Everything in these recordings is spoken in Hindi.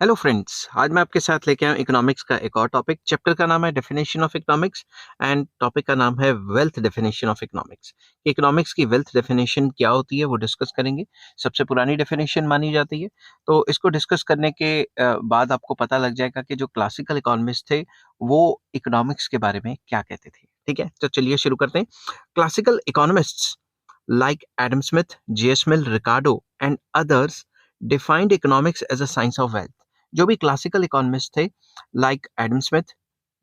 हेलो फ्रेंड्स, आज मैं आपके साथ लेके आया हूँ इकोनॉमिक्स का एक और टॉपिक। चैप्टर का नाम है definition of economics and topic का नाम है wealth definition of economics. Economics की वेल्थ डेफिनेशन क्या होती है वो डिस्कस करेंगे। सबसे पुरानी डेफिनेशन मानी जाती है, तो इसको डिस्कस करने के बाद आपको पता लग जाएगा कि जो क्लासिकल इकोनॉमिस्ट थे वो इकोनॉमिक्स के बारे में क्या कहते थे। ठीक है, तो चलिए शुरू करते हैं। Classical economists like Adam Smith, J.S. Mill, Ricardo, and others defined economics as a science of wealth. जो भी क्लासिकल इकोनॉमिस्ट थे लाइक एडम स्मिथ,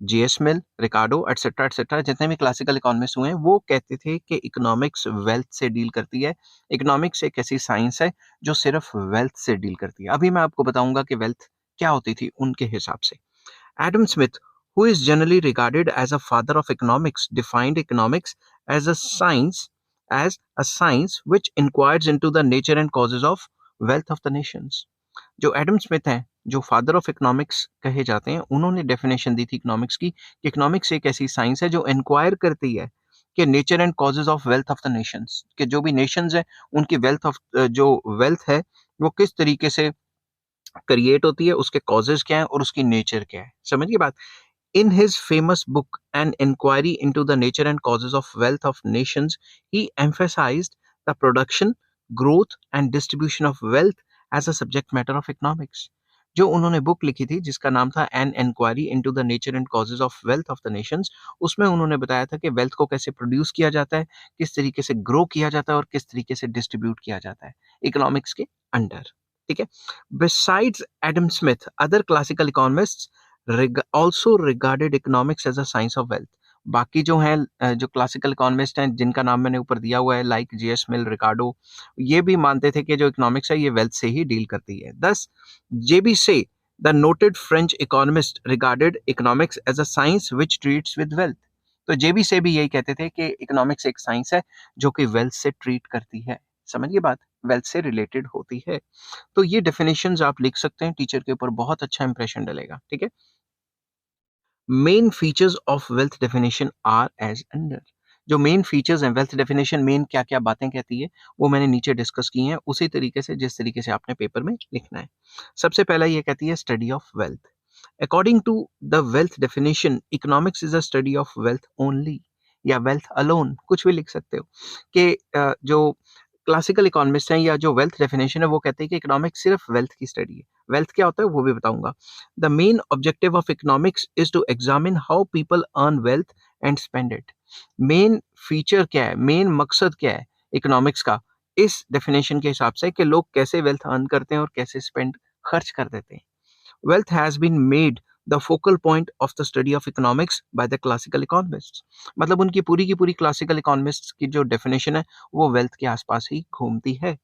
जीएस मिल, रिकार्डो एटसेट्रा एटसेट्रा, जितने भी क्लासिकल इकोनॉमिस्ट हुए हैं वो कहते थे कि इकोनॉमिक्स वेल्थ से डील करती है। इकोनॉमिक्स एक ऐसी साइंस है जो सिर्फ वेल्थ से डील करती है। अभी मैं आपको बताऊंगा कि वेल्थ क्या होती थी उनके हिसाब से। Adam Smith, who is generally regarded as a father of economics, defined economics as a science which inquires into the nature and causes of wealth of the nations. जो एडम स्मिथ हैं, जो फादर ऑफ इकोनॉमिक्स कहे जाते हैं, उन्होंने डेफिनेशन दी थी इकोनॉमिक्स की कि इकोनॉमिक्स एक ऐसी साइंस है जो इंक्वायर करती है कि nature and causes of wealth of the Nations, कि जो भी नेशंस है उनकी जो वेल्थ है वो किस तरीके से क्रिएट होती है, उसके कॉजेज क्या है और उसकी नेचर क्या है। समझिए बात। In his famous book, An Inquiry into the Nature and Causes of Wealth of Nations, he emphasized the production, growth, and distribution of wealth as a subject matter of economics. जो उन्होंने बुक लिखी थी जिसका नाम था an inquiry into the nature and causes of wealth of the nations, उसमें उन्होंने बताया था कि वेल्थ को कैसे प्रोड्यूस किया जाता है, किस तरीके से ग्रो किया जाता है और किस तरीके से डिस्ट्रीब्यूट किया जाता है इकोनॉमिक्स के अंडर। ठीक है। Besides Adam Smith, other classical economists also regarded economics as a science of wealth. बाकी जो हैं जो क्लासिकल इकोनॉमिस्ट हैं जिनका नाम मैंने ऊपर दिया हुआ है लाइक जेएस मिल, रिकार्डो, ये भी मानते थे कि जो इकोनॉमिक्स है ये वेल्थ से ही डील करती है। दस J B Say the noted French economist regarded economics as a science which treats with wealth. तो जेबी से भी यही कहते थे कि इकोनॉमिक्स एक साइंस है जो कि वेल्थ से ट्रीट करती है। समझिए बात, वेल्थ से रिलेटेड होती है। तो ये डेफिनेशंस आप लिख सकते हैं, टीचर के ऊपर बहुत अच्छा इंप्रेशन डलेगा। ठीक है। Main features of wealth definition are as under. जो मेन फीचर्स हैं वेल्थ डेफिनेशन, मेन क्या क्या बातें कहती है वो मैंने नीचे डिस्कस की हैं उसी तरीके से जिस तरीके से आपने पेपर में लिखना है। सबसे पहला ये कहती है study of wealth. According to the wealth definition, economics is a study of wealth only या वेल्थ अलोन, कुछ भी लिख सकते हो। कि जो क्लासिकल इकोनॉमिस्ट हैं या जो वेल्थ डेफिनेशन है वो कहते हैं कि इकोनॉमिक्स सिर्फ वेल्थ की स्टडी है। वेल्थ क्या होता है वो भी बताऊंगा। The main objective of economics is to examine how people earn wealth and spend it. Main feature क्या है, मेन मकसद क्या है इकोनॉमिक्स का इस डेफिनेशन के हिसाब से, कि लोग कैसे वेल्थ अर्न करते हैं और कैसे स्पेंड खर्च कर देते हैं। Wealth has been made the focal point of the study of economics by the classical economists. मतलब उनकी की पूरी क्लासिकल इकोनॉमिस्ट्स की जो डेफिनेशन है वो वेल्थ के आसपास ही घूमती है।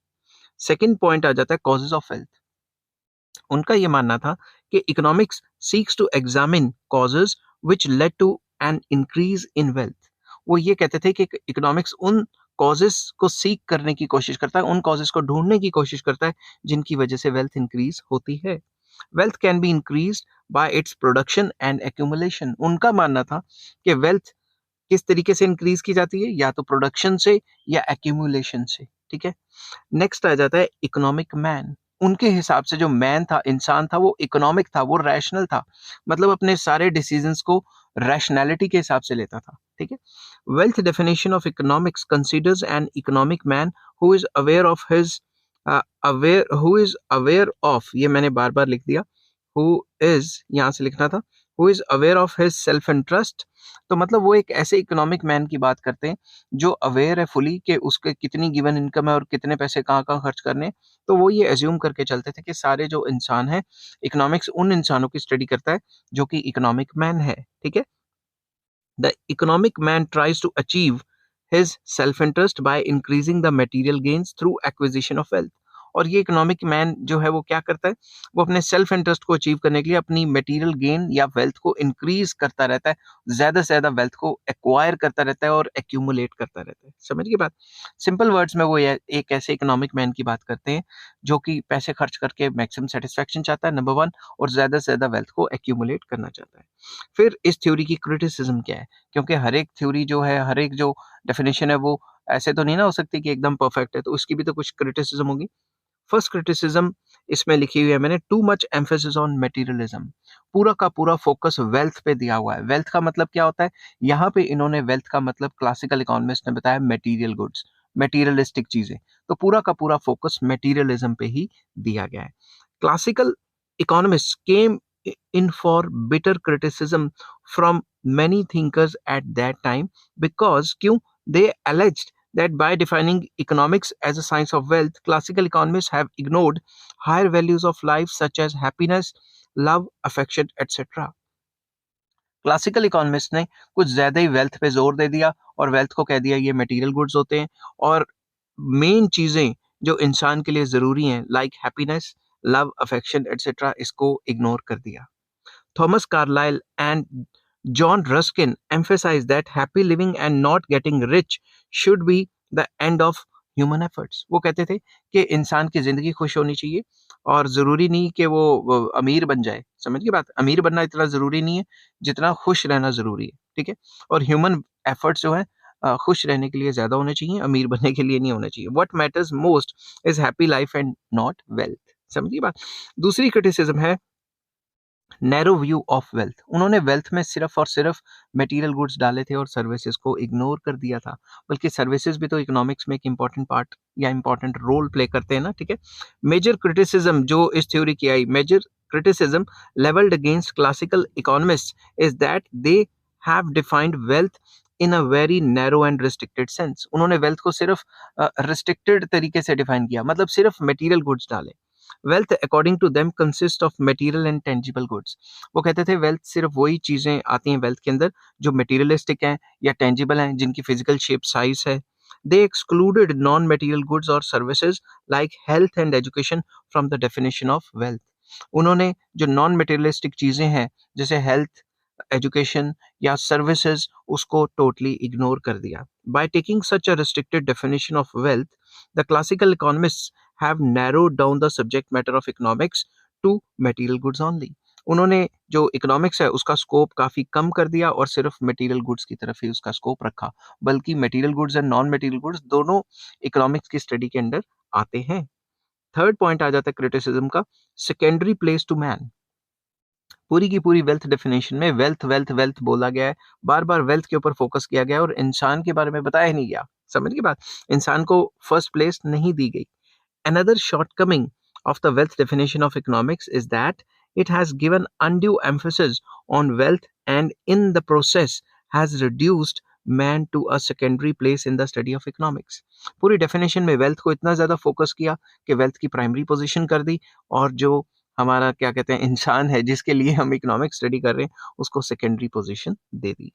सेकंड पॉइंट आ जाता है कॉजेज ऑफ वेल्थ। उनका ये मानना था कि economics seeks to examine causes which lead to an increase in wealth. वो ये कहते थे कि इकोनॉमिक्स उन कॉजेज को सीक करने की कोशिश करता है, उन कॉजेज को ढूंढने की कोशिश करता है जिनकी वजह से वेल्थ इंक्रीज होती है। Wealth can be increase by its production and accumulation. उनका मानना था कि वेल्थ किस तरीके से इंक्रीज की जाती है, या तो प्रोडक्शन से या एक्यूमुलेशन से। ठीक है। नेक्स्ट आ जाता है इकोनॉमिक मैन। उनके हिसाब से जो मैन था, इंसान था, वो इकोनॉमिक था, वो रैशनल था, मतलब अपने सारे डिसीजंस को रैशनैलिटी के हिसाब से लेता था। ठीक है। Wealth definition of economics considers an economic man who is aware of his who is aware of, ये मैंने बार बार लिख दिया, हु इज यहाँ से लिखना था, who is aware of his self interest. तो मतलब वो एक ऐसे इकोनॉमिक मैन की बात करते हैं जो अवेयर है फुली कि उसके कितनी गिवन इनकम है और कितने पैसे कहाँ कहाँ खर्च करने हैं। तो वो ये एज्यूम करके चलते थे कि सारे जो इंसान हैं, इकोनॉमिक्स उन इंसानों की स्टडी करता है जो कि इकोनॉमिक मैन है। ठीक है। The economic man tries to achieve his self-interest by increasing the material gains through acquisition of wealth। और ये इकोनॉमिक मैन जो है वो क्या करता है, वो अपने सेल्फ इंटरेस्ट को अचीव करने के लिए अपनी मटेरियल गेन या वेल्थ को इंक्रीज करता रहता है, ज्यादा से ज्यादा वेल्थ को एक्वायर करता रहता है और एक्यूमुलेट करता रहता है। समझ गए बात। सिंपल वर्ड्स में वो एक ऐसे इकोनॉमिक मैन की बात करते हैं जो कि पैसे खर्च करके मैक्सिमम सेटिस्फेक्शन चाहता है, नंबर वन, और ज्यादा से ज्यादा वेल्थ को एक्यूमुलेट करना चाहता है। फिर इस थ्योरी की क्रिटिसिज्म क्या है, क्योंकि हर एक थ्योरी जो है, हर एक जो डेफिनेशन है वो ऐसे तो नहीं ना हो सकती कि एकदम परफेक्ट है, तो उसकी भी तो कुछ क्रिटिसिज्म होगी। फर्स्ट क्रिटिसिज्म इसमें लिखी हुई है मैंने, too much emphasis on materialism. पूरा का पूरा फोकस वेल्थ पे दिया हुआ है। वेल्थ का मतलब क्या होता है? यहाँ पे इन्होंने वेल्थ का मतलब क्लासिकल इकोनॉमिस्ट ने बताया मटेरियल गुड्स, मटेरियलिस्टिक चीजें। तो पूरा का पूरा फोकस मटेरियलिज्म पे ही दिया गया है। Classical economists came in for bitter criticism from many thinkers at that time because क्यों? They alleged that by defining economics as a science of wealth, classical economists have ignored higher values of life such as happiness, love, affection, etc. Classical economist ने कुछ ज्यादा ही वेल्थ पे जोर दे दिया और वेल्थ को कह दिया ये मटेरियल गुड्स होते हैं, और मेन चीजें जो इंसान के लिए जरूरी हैं like happiness, love, affection etcetera इसको इग्नोर कर दिया। Thomas Carlyle and John Ruskin emphasize that happy living and not getting rich should be the end of human efforts। वो कहते थे कि इंसान की जिंदगी खुश होनी चाहिए और जरूरी नहीं कि वो अमीर बन जाए। समझ गए बात? अमीर बनना इतना जरूरी नहीं है जितना खुश रहना जरूरी है। ठीक है? और ह्यूमन एफर्ट्स जो है खुश रहने के लिए ज्यादा होने चाहिए, अमीर बनने के लिए नहीं होने चाहिए। What matters most is happy life and not wealth. समझिए बात? दूसरी क्रिटिसिज्म है नैरो व्यू ऑफ वेल्थ। उन्होंने वेल्थ में सिर्फ और सिर्फ मटेरियल गुड्स डाले थे और सर्विसेज को इग्नोर कर दिया था। बल्कि सर्विसेज भी तो इकोनॉमिक्स में एक इंपॉर्टेंट पार्ट या इंपॉर्टेंट रोल प्ले करते हैं ना। ठीक है? मेजर क्रिटिसिज्म जो इस थ्योरी की आई, major criticism levelled against classical economist is that they have defined wealth in a very narrow and restricted sense. उन्होंने वेल्थ को सिर्फ रिस्ट्रिक्टेड तरीके से डिफाइन किया, मतलब सिर्फ मटेरियल गुड्स डाले। Wealth according to them consist of material and tangible goods. वो कहते थे वेल्थ सिर्फ वही चीजें आती हैं वेल्थ के अंदर जो मटेरियलिस्टिक हैं या टेंजिबल हैं, जिनकी फिजिकल शेप साइज है। दे एक्सक्लूडेड नॉन मटेरियल गुड्स और services like health and education from the definition of wealth. उन्होंने जो नॉन मटेरियलिस्टिक चीजें हैं जैसे हेल्थ, एजुकेशन या सर्विसेज उसको टोटली इग्नोर कर दिया। By taking such a restricted definition of wealth, the classical economists have narrowed down the subject matter of economics to material goods only। उन्होंने जो इकोनॉमिक्स है उसका स्कोप काफी कम कर दिया और सिर्फ मटेरियल गुड्स की तरफ ही उसका स्कोप रखा। बल्कि material goods and non material goods दोनों इकोनॉमिक्स की स्टडी के अंडर आते हैं। थर्ड पॉइंट आ जाता है क्रिटिसिज्म का, सेकेंडरी प्लेस टू मैन। पूरी की पूरी वेल्थ डेफिनेशन में वेल्थ वेल्थ वेल्थ बोला गया है, बार बार वेल्थ के ऊपर फोकस किया गया और इंसान के बारे में बताया ही नहीं गया। समझ की बात? इंसान को फर्स्ट प्लेस नहीं दी गई। Another shortcoming of the wealth definition of economics is that it has given undue emphasis on wealth and in the process has reduced man to a secondary place in the study of economics। पूरी definition में wealth को इतना ज़्यादा focus किया कि wealth की primary position कर दी और जो हमारा क्या कहते हैं इंसान है जिसके लिए हम economics study कर रहे हैं उसको secondary position they the.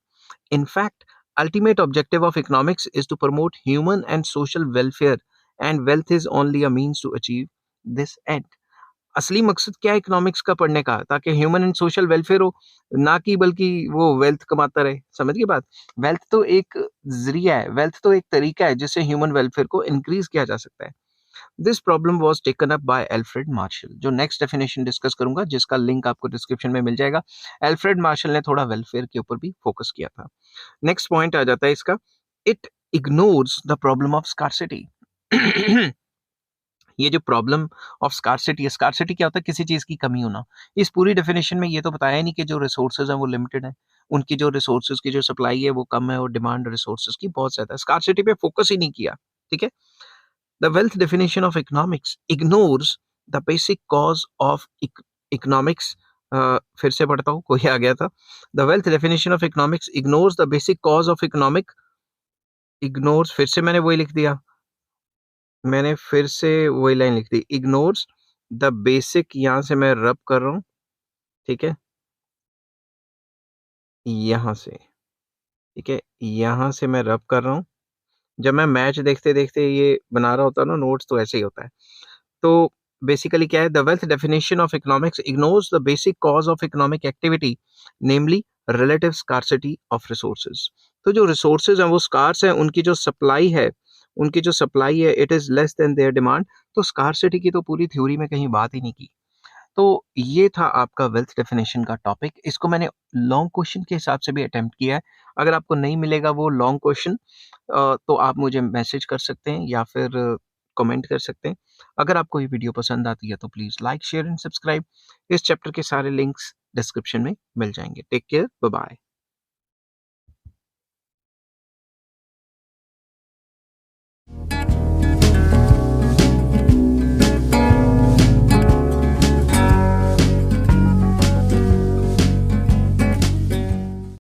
In fact, ultimate objective of economics is to promote human and social welfare and wealth is only a means to achieve this end। असली मकसद क्या है इकोनॉमिक्स का पढ़ने का? ताकि ह्यूमन एंड सोशल वेलफेयर हो, ना कि बल्कि वो वेल्थ कमाता रहे। समझ गए बात? वेल्थ तो एक जरिया है, वेल्थ तो एक तरीका है जिससे ह्यूमन वेलफेयर को इंक्रीज किया जा सकता है। This problem was taken up by Alfred Marshall, जो नेक्स्ट डेफिनेशन डिस्कस करूंगा जिसका लिंक आपको डिस्क्रिप्शन में मिल जाएगा। एल्फ्रेड मार्शल ने थोड़ा वेलफेयर के ऊपर भी फोकस किया था। नेक्स्ट पॉइंट आ जाता है इसका, it ignores the problem of scarcity. ये जो प्रॉब्लम ऑफ स्कार्सिटी है, स्कार्सिटी क्या होता है? किसी चीज की कमी होना। इस पूरी डेफिनेशन में ये तो बताया नहीं कि जो रिसोर्सेज हैं वो लिमिटेड है, उनकी जो रिसोर्सेज की जो सप्लाई है वो कम है और डिमांड रिसोर्सेज की बहुत ज्यादा है। स्कार्सिटी पे फोकस ही नहीं किया। ठीक है? The wealth definition of economics ignores the basic cause of economics. फिर से पढ़ता हूँ, कोई आ गया था। The wealth definition of economics ignores the basic cause of economic, ignores, फिर से मैंने वही लिख दिया, मैंने फिर से वही लाइन लिख दी, इग्नोर्स द बेसिक, यहां से मैं रब कर रहा हूं। ठीक है? यहां से, ठीक है, यहां से मैं रब कर रहा हूं। जब मैं मैच देखते देखते ये बना रहा होता ना नोट्स, तो ऐसे ही होता है। तो बेसिकली क्या है, the wealth definition of economics ignores the basic cause of economic activity, namely relative scarcity of resources. तो जो रिसोर्सेज हैं वो स्कार्स हैं, उनकी जो सप्लाई है, उनकी जो सप्लाई है it is less than their demand. तो स्कार्सिटी की तो पूरी थ्योरी में कहीं बात ही नहीं की। तो ये था आपका वेल्थ डेफिनेशन का टॉपिक। इसको मैंने लॉन्ग क्वेश्चन के हिसाब से भी अटेम्प्ट किया है। अगर आपको नहीं मिलेगा वो लॉन्ग क्वेश्चन तो आप मुझे मैसेज कर सकते हैं या फिर कमेंट कर सकते हैं। अगर आपको ये वीडियो पसंद आती है तो please like, share and subscribe. इस चैप्टर के सारे लिंक्स डिस्क्रिप्शन में मिल जाएंगे। Take care, bye bye.